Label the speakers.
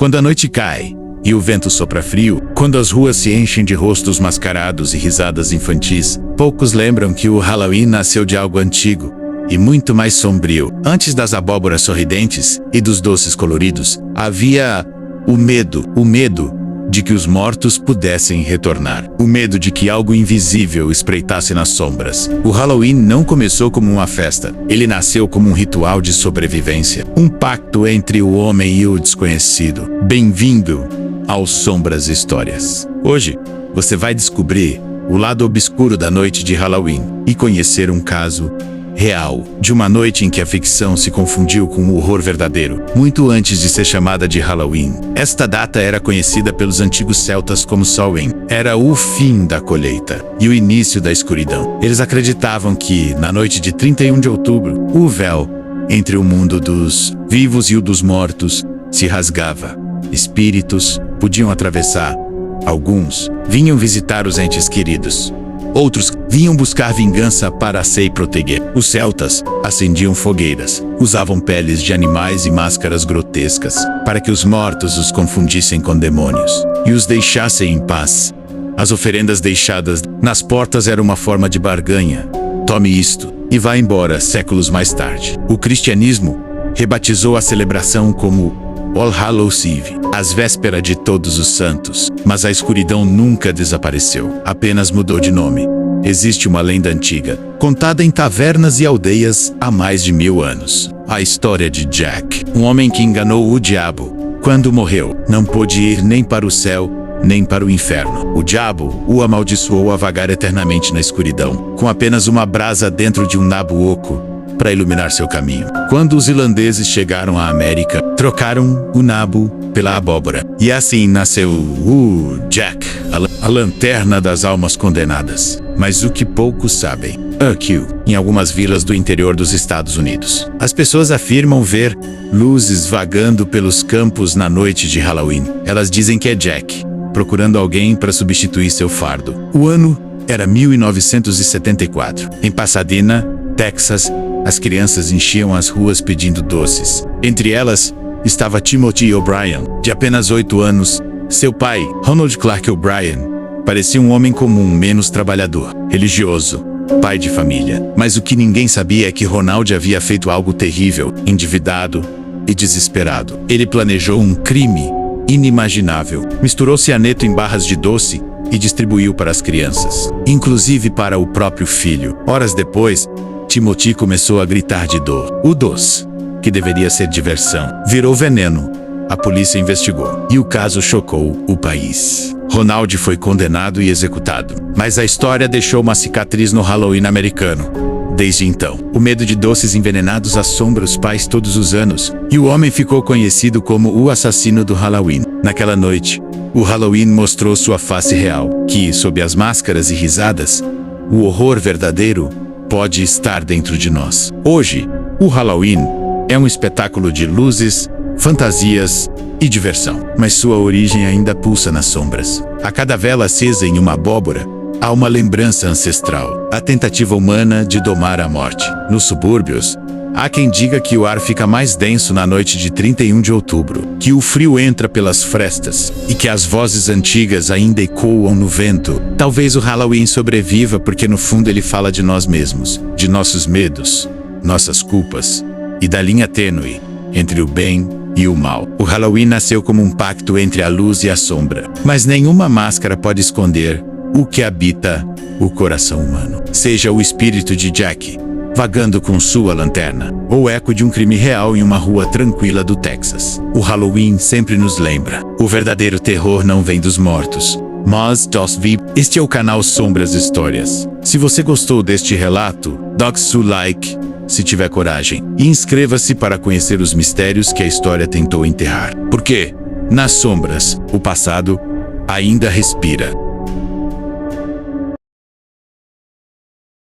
Speaker 1: Quando a noite cai e o vento sopra frio, quando as ruas se enchem de rostos mascarados e risadas infantis, poucos lembram que o Halloween nasceu de algo antigo e muito mais sombrio. Antes das abóboras sorridentes e dos doces coloridos, havia o medo de que os mortos pudessem retornar. O medo de que algo invisível espreitasse nas sombras. O Halloween não começou como uma festa. Ele nasceu como um ritual de sobrevivência. Um pacto entre o homem e o desconhecido. Bem-vindo aos Sombras Histórias. Hoje, você vai descobrir o lado obscuro da noite de Halloween e conhecer um caso real, de uma noite em que a ficção se confundiu com o horror verdadeiro, muito antes de ser chamada de Halloween. Esta data era conhecida pelos antigos celtas como Samhain. Era o fim da colheita e o início da escuridão. Eles acreditavam que, na noite de 31 de outubro, o véu entre o mundo dos vivos e o dos mortos se rasgava. Espíritos podiam atravessar. Alguns vinham visitar os entes queridos. Outros vinham buscar vingança para se proteger. Os celtas acendiam fogueiras, usavam peles de animais e máscaras grotescas para que os mortos os confundissem com demônios e os deixassem em paz. As oferendas deixadas nas portas eram uma forma de barganha. Tome isto e vá embora. Séculos mais tarde, o cristianismo rebatizou a celebração como All Hallows Eve, às vésperas de Todos os Santos. Mas a escuridão nunca desapareceu, apenas mudou de nome. Existe uma lenda antiga, contada em tavernas e aldeias há mais de 1000 anos. A história de Jack, um homem que enganou o diabo. Quando morreu, não pôde ir nem para o céu, nem para o inferno. O diabo o amaldiçoou a vagar eternamente na escuridão, com apenas uma brasa dentro de um nabo oco para iluminar seu caminho. Quando os irlandeses chegaram à América, trocaram o nabo pela abóbora. E assim nasceu o Jack, a lanterna das almas condenadas. Mas o que poucos sabem, aqui, em algumas vilas do interior dos Estados Unidos, as pessoas afirmam ver luzes vagando pelos campos na noite de Halloween. Elas dizem que é Jack, procurando alguém para substituir seu fardo. O ano era 1974. Em Pasadena, Texas, as crianças enchiam as ruas pedindo doces. Entre elas, estava Timothy O'Brien, de apenas 8 anos. Seu pai, Ronald Clark O'Brien, parecia um homem comum, menos trabalhador, religioso, pai de família. Mas o que ninguém sabia é que Ronald havia feito algo terrível, endividado e desesperado. Ele planejou um crime inimaginável. Misturou cianeto em barras de doce e distribuiu para as crianças, inclusive para o próprio filho. Horas depois, Timothy começou a gritar de dor. O doce, que deveria ser diversão, virou veneno. A polícia investigou e o caso chocou o país. Ronald foi condenado e executado, mas a história deixou uma cicatriz no Halloween americano. Desde então, o medo de doces envenenados assombra os pais todos os anos, e o homem ficou conhecido como o assassino do Halloween. Naquela noite, o Halloween mostrou sua face real, que, sob as máscaras e risadas, o horror verdadeiro pode estar dentro de nós. Hoje, o Halloween é um espetáculo de luzes, fantasias e diversão, mas sua origem ainda pulsa nas sombras. A cada vela acesa em uma abóbora, há uma lembrança ancestral, a tentativa humana de domar a morte. Nos subúrbios, há quem diga que o ar fica mais denso na noite de 31 de outubro, que o frio entra pelas frestas e que as vozes antigas ainda ecoam no vento. Talvez o Halloween sobreviva porque no fundo ele fala de nós mesmos, de nossos medos, nossas culpas e da linha tênue entre o bem e o mal. O Halloween nasceu como um pacto entre a luz e a sombra, mas nenhuma máscara pode esconder o que habita o coração humano. Seja o espírito de Jack, vagando com sua lanterna, ou eco de um crime real em uma rua tranquila do Texas. O Halloween sempre nos lembra: o verdadeiro terror não vem dos mortos, mas dos vivos. Este é o canal Sombras Histórias. Se você gostou deste relato, dê seu like, se tiver coragem, e inscreva-se para conhecer os mistérios que a história tentou enterrar. Porque, nas sombras, o passado ainda respira.